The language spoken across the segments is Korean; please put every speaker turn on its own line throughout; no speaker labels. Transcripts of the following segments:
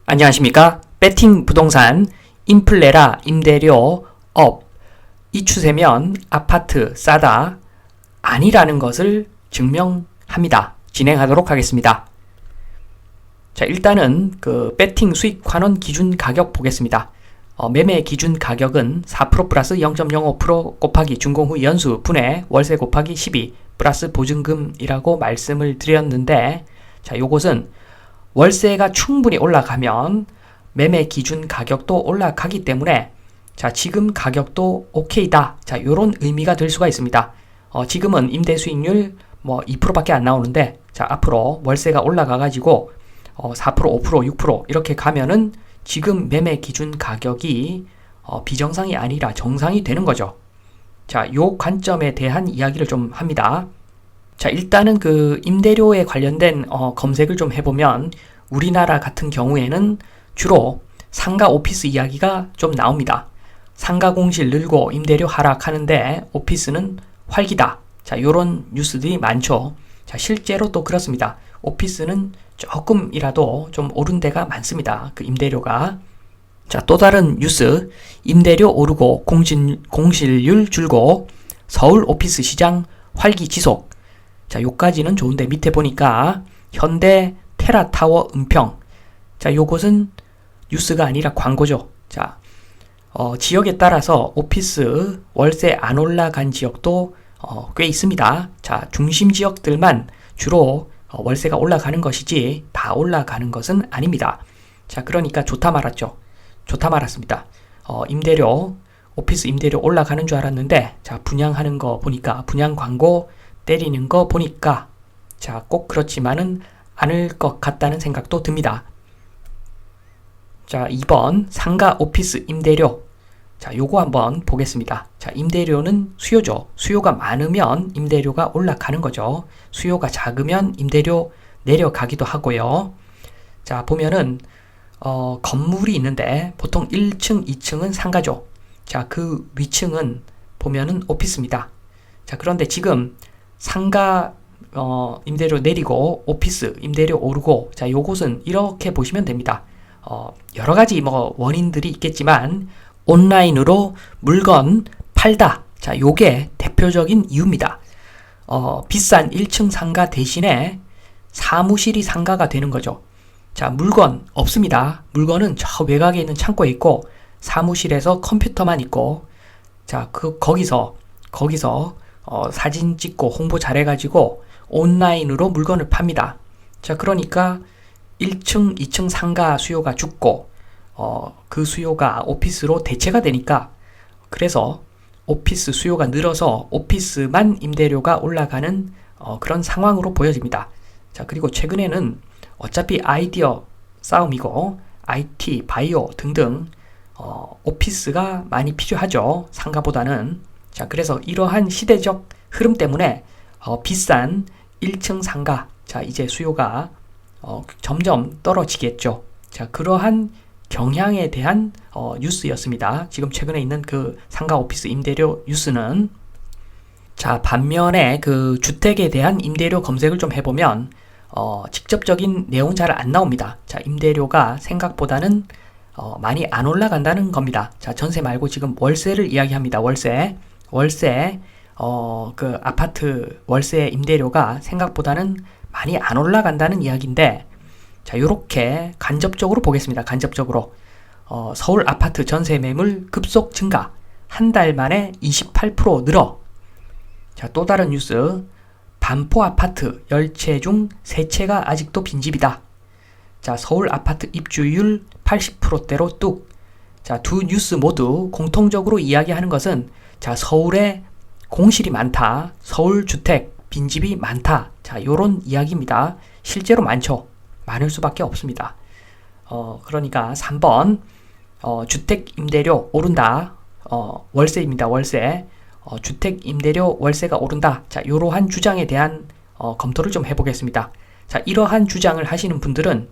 안녕하십니까? 배팅 부동산 인플레라 임대료 업 이 추세면 아파트 싸다 아니라는 것을 증명합니다. 진행하도록 하겠습니다. 자, 일단은 그 배팅 수익 환원 기준 가격 보겠습니다. 매매 기준 가격은 4% 플러스 0.05% 곱하기 준공 후 연수 분의 월세 곱하기 12 플러스 보증금이라고 말씀을 드렸는데, 자, 요것은 월세가 충분히 올라가면 매매 기준 가격도 올라가기 때문에 자, 지금 가격도 오케이다. 자, 요런 의미가 될 수가 있습니다. 지금은 임대 수익률 2%밖에 안 나오는데, 자, 앞으로 월세가 올라가 가지고 4%, 5%, 6% 이렇게 가면은 지금 매매 기준 가격이 비정상이 아니라 정상이 되는 거죠. 자, 요 관점에 대한 이야기를 좀 합니다. 자, 일단은 그 임대료에 관련된 검색을 좀 해보면 우리나라 같은 경우에는 주로 상가 오피스 이야기가 좀 나옵니다. 상가 공실 늘고 임대료 하락하는데 오피스는 활기다. 자, 요런 뉴스들이 많죠. 자, 실제로 또 그렇습니다. 오피스는 조금이라도 좀 오른 데가 많습니다. 그 임대료가. 자, 또 다른 뉴스. 임대료 오르고 공실률 줄고 서울 오피스 시장 활기 지속. 자, 요까지는 좋은데 밑에 보니까 현대 테라타워 은평. 자, 요것은 뉴스가 아니라 광고죠. 자, 지역에 따라서 오피스 월세 안 올라간 지역도 꽤 있습니다. 자, 중심 지역들만 주로 월세가 올라가는 것이지 다 올라가는 것은 아닙니다. 자, 그러니까 좋다 말았죠. 좋다 말았습니다. 임대료, 오피스 임대료 올라가는 줄 알았는데, 자, 분양하는 거 보니까, 분양 광고 때리는 거 보니까, 자, 꼭 그렇지만은 않을 것 같다는 생각도 듭니다. 자, 2번 상가 오피스 임대료. 자, 요거 한번 보겠습니다. 자, 임대료는 수요죠. 수요가 많으면 임대료가 올라가는 거죠. 수요가 작으면 임대료 내려가기도 하고요. 자, 보면은 건물이 있는데 보통 1층, 2층은 상가죠. 자, 그 위층은 보면은 오피스입니다. 자, 그런데 지금 상가 임대료 내리고 오피스 임대료 오르고, 자, 요것은 이렇게 보시면 됩니다. 여러 가지 원인들이 있겠지만 온라인으로 물건 팔다. 자, 요게 대표적인 이유입니다. 비싼 1층 상가 대신에 사무실이 상가가 되는 거죠. 자, 물건 없습니다. 물건은 저 외곽에 있는 창고에 있고 사무실에서 컴퓨터만 있고, 자, 거기서 사진 찍고 홍보 잘해가지고 온라인으로 물건을 팝니다. 자, 그러니까 1층, 2층 상가 수요가 죽고 그 수요가 오피스로 대체가 되니까, 그래서 오피스 수요가 늘어서 오피스만 임대료가 올라가는 그런 상황으로 보여집니다. 자, 그리고 최근에는 어차피 아이디어 싸움이고 IT, 바이오 등등 오피스가 많이 필요하죠. 상가보다는. 자, 그래서 이러한 시대적 흐름 때문에 비싼 1층 상가, 자, 이제 수요가 점점 떨어지겠죠. 자, 그러한 경향에 대한 뉴스였습니다. 지금 최근에 있는 그 상가 오피스 임대료 뉴스는. 자, 반면에 그 주택에 대한 임대료 검색을 좀 해보면 직접적인 내용은 잘 안 나옵니다. 자, 임대료가 생각보다는 많이 안 올라간다는 겁니다. 자, 전세 말고 지금 월세를 이야기합니다. 월세, 그 아파트 월세 임대료가 생각보다는 많이 안 올라간다는 이야기인데, 자, 요렇게 간접적으로 보겠습니다. 간접적으로. 서울 아파트 전세 매물 급속 증가. 한 달 만에 28% 늘어. 자, 또 다른 뉴스. 반포 아파트 10채 중 3채가 아직도 빈집이다. 자, 서울 아파트 입주율 80%대로 뚝. 자, 두 뉴스 모두 공통적으로 이야기하는 것은, 자, 서울에 공실이 많다. 서울 주택 빈집이 많다. 자, 요런 이야기입니다. 실제로 많죠. 많을 수밖에 없습니다. 그러니까 3번 주택 임대료 오른다. 월세입니다. 월세. 주택 임대료 월세가 오른다. 자, 이러한 주장에 대한 검토를 좀 해보겠습니다. 자, 이러한 주장을 하시는 분들은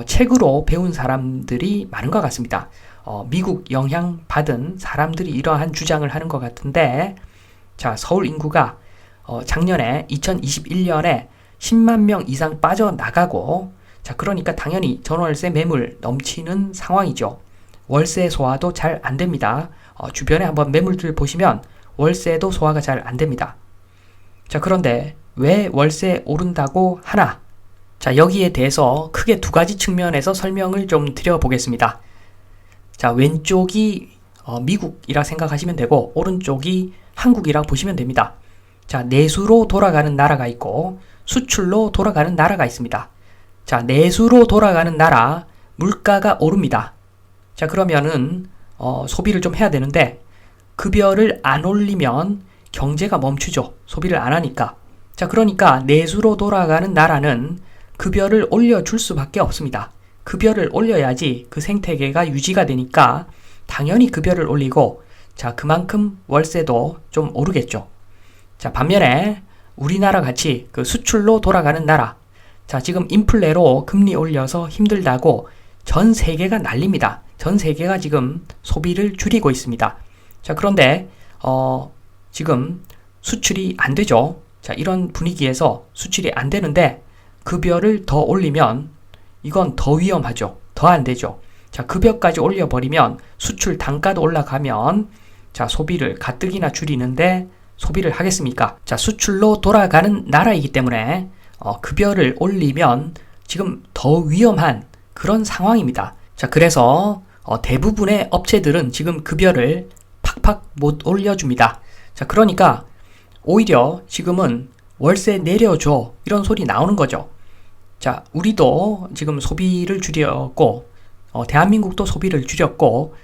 책으로 배운 사람들이 많은 것 같습니다. 미국 영향 받은 사람들이 이러한 주장을 하는 것 같은데, 자, 서울 인구가 작년에 2021년에 10만 명 이상 빠져나가고, 자, 그러니까 당연히 전월세 매물 넘치는 상황이죠. 월세 소화도 잘 안 됩니다. 주변에 한번 매물들 보시면 월세도 소화가 잘 안 됩니다. 자, 그런데 왜 월세 오른다고 하나? 자, 여기에 대해서 크게 두 가지 측면에서 설명을 좀 드려보겠습니다. 자, 왼쪽이 미국이라 생각하시면 되고 오른쪽이 한국이라 보시면 됩니다. 자, 내수로 돌아가는 나라가 있고 수출로 돌아가는 나라가 있습니다. 자, 내수로 돌아가는 나라 물가가 오릅니다. 자, 그러면은 소비를 좀 해야 되는데 급여를 안 올리면 경제가 멈추죠. 소비를 안 하니까. 자, 그러니까 내수로 돌아가는 나라는 급여를 올려줄 수밖에 없습니다. 급여를 올려야지 그 생태계가 유지가 되니까 당연히 급여를 올리고, 자, 그만큼 월세도 좀 오르겠죠. 자, 반면에 우리나라 같이 그 수출로 돌아가는 나라, 자, 지금 인플레로 금리 올려서 힘들다고 전 세계가 난립니다. 전 세계가 지금 소비를 줄이고 있습니다. 자, 그런데 지금 수출이 안 되죠. 자, 이런 분위기에서 수출이 안 되는데 급여를 더 올리면 이건 더 위험하죠. 더 안 되죠. 자, 급여까지 올려버리면 수출 단가도 올라가면 자, 소비를 가뜩이나 줄이는데 소비를 하겠습니까? 자, 수출로 돌아가는 나라이기 때문에 급여를 올리면 지금 더 위험한 그런 상황입니다. 자, 그래서 대부분의 업체들은 지금 급여를 팍팍 못 올려줍니다. 자, 그러니까 오히려 지금은 월세 내려줘 이런 소리 나오는 거죠. 자, 우리도 지금 소비를 줄였고 대한민국도 소비를 줄였고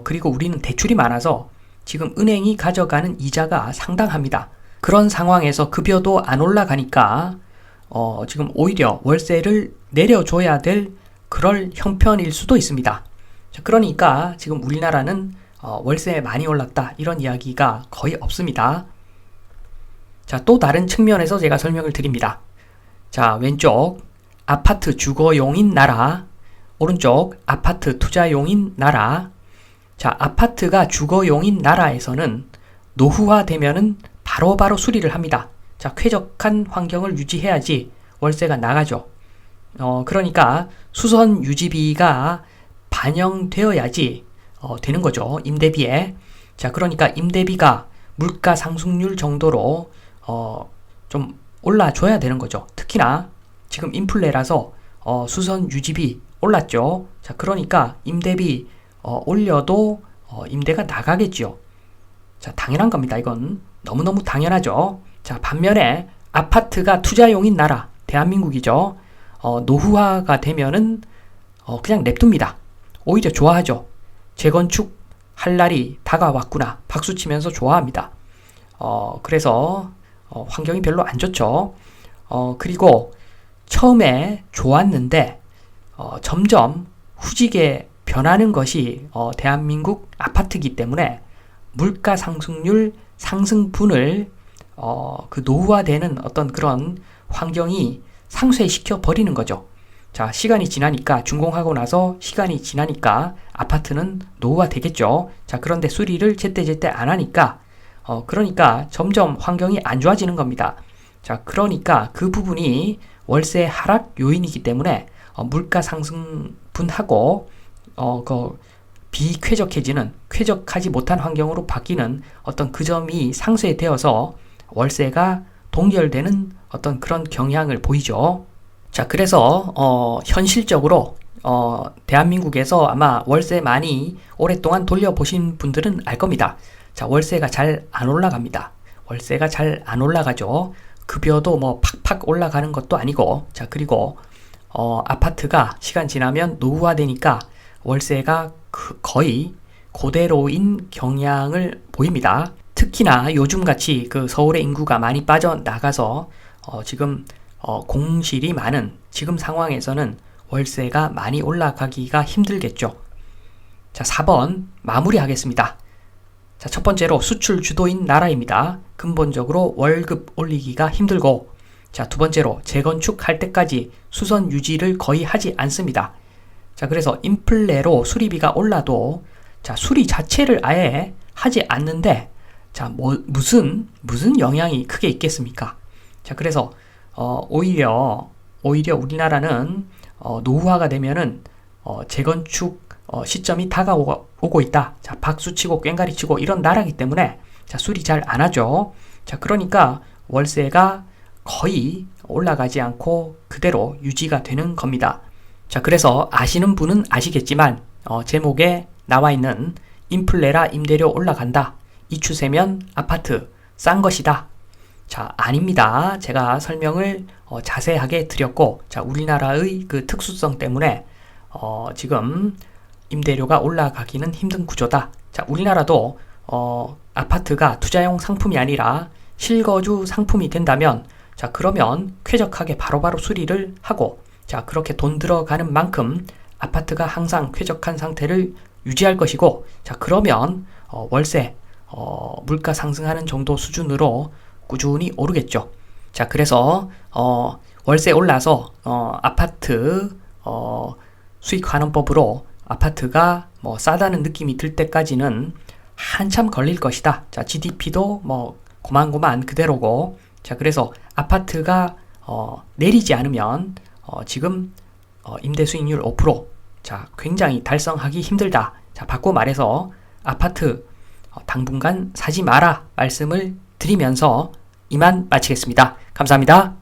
그리고 우리는 대출이 많아서 지금 은행이 가져가는 이자가 상당합니다. 그런 상황에서 급여도 안 올라가니까 지금 오히려 월세를 내려줘야 될 그럴 형편일 수도 있습니다. 자, 그러니까 지금 우리나라는 월세 많이 올랐다 이런 이야기가 거의 없습니다. 자, 또 다른 측면에서 제가 설명을 드립니다. 자, 왼쪽 아파트 주거용인 나라, 오른쪽 아파트 투자용인 나라. 자, 아파트가 주거용인 나라에서는 노후화되면은 바로바로 수리를 합니다. 자, 쾌적한 환경을 유지해야지 월세가 나가죠. 그러니까 수선 유지비가 반영되어야지 되는 거죠. 임대비에. 자, 그러니까 임대비가 물가 상승률 정도로 좀 올라줘야 되는 거죠. 특히나 지금 인플레라서 수선 유지비 올랐죠. 자, 그러니까 임대비 올려도 임대가 나가겠죠. 자, 당연한 겁니다. 이건 너무너무 당연하죠. 자, 반면에 아파트가 투자용인 나라, 대한민국이죠. 노후화가 되면은 그냥 냅둡니다. 오히려 좋아하죠. 재건축 할 날이 다가왔구나. 박수치면서 좋아합니다. 그래서 환경이 별로 안 좋죠. 그리고 처음에 좋았는데 점점 후지게 변하는 것이 대한민국 아파트이기 때문에 물가 상승률 상승분을 그 노후화되는 어떤 그런 환경이 상쇄시켜 버리는 거죠. 자, 시간이 지나니까 준공하고 나서 시간이 지나니까 아파트는 노후화 되겠죠. 자, 그런데 수리를 제때제때 안 하니까 그러니까 점점 환경이 안 좋아지는 겁니다. 자, 그러니까 그 부분이 월세 하락 요인이기 때문에 물가 상승분하고 비쾌적해지는, 쾌적하지 못한 환경으로 바뀌는 어떤 그 점이 상쇄되어서 월세가 동결되는 어떤 그런 경향을 보이죠. 자, 그래서 현실적으로 대한민국에서 아마 월세 많이 오랫동안 돌려보신 분들은 알 겁니다. 자, 월세가 잘 안 올라갑니다. 월세가 잘 안 올라가죠. 급여도 뭐 팍팍 올라가는 것도 아니고, 자, 그리고 아파트가 시간 지나면 노후화되니까 월세가 거의 그대로인 경향을 보입니다. 특히나 요즘같이 그 서울의 인구가 많이 빠져나가서 지금 공실이 많은 지금 상황에서는 월세가 많이 올라가기가 힘들겠죠. 자, 4번 마무리하겠습니다. 자, 첫 번째로 수출 주도인 나라입니다. 근본적으로 월급 올리기가 힘들고, 자, 두 번째로 재건축할 때까지 수선 유지를 거의 하지 않습니다. 자, 그래서 인플레로 수리비가 올라도 자, 수리 자체를 아예 하지 않는데 자, 무슨 영향이 크게 있겠습니까? 자, 그래서 오히려 우리나라는 노후화가 되면은 재건축 시점이 다가오고 있다. 자, 박수치고 꽹가리치고 이런 나라기 때문에 자, 수리 잘 안 하죠. 자, 그러니까 월세가 거의 올라가지 않고 그대로 유지가 되는 겁니다. 자, 그래서 아시는 분은 아시겠지만 제목에 나와 있는 인플레라 임대료 올라간다. 이 추세면 아파트 싼 것이다. 자, 아닙니다. 제가 설명을 자세하게 드렸고, 자, 우리나라의 그 특수성 때문에 지금 임대료가 올라가기는 힘든 구조다. 자, 우리나라도 아파트가 투자용 상품이 아니라 실거주 상품이 된다면, 자, 그러면 쾌적하게 바로바로 수리를 하고, 자, 그렇게 돈 들어가는 만큼 아파트가 항상 쾌적한 상태를 유지할 것이고, 자, 그러면 월세 물가 상승하는 정도 수준으로 꾸준히 오르겠죠. 자, 그래서 월세 올라서 아파트 수익환원법으로 아파트가 뭐 싸다는 느낌이 들 때까지는 한참 걸릴 것이다. 자, GDP도 뭐 고만고만 그대로고, 자, 그래서 아파트가 내리지 않으면 지금 임대 수익률 5%, 자, 굉장히 달성하기 힘들다. 자, 바꿔 말해서 아파트 당분간 사지 마라 말씀을 드리면서 이만 마치겠습니다. 감사합니다.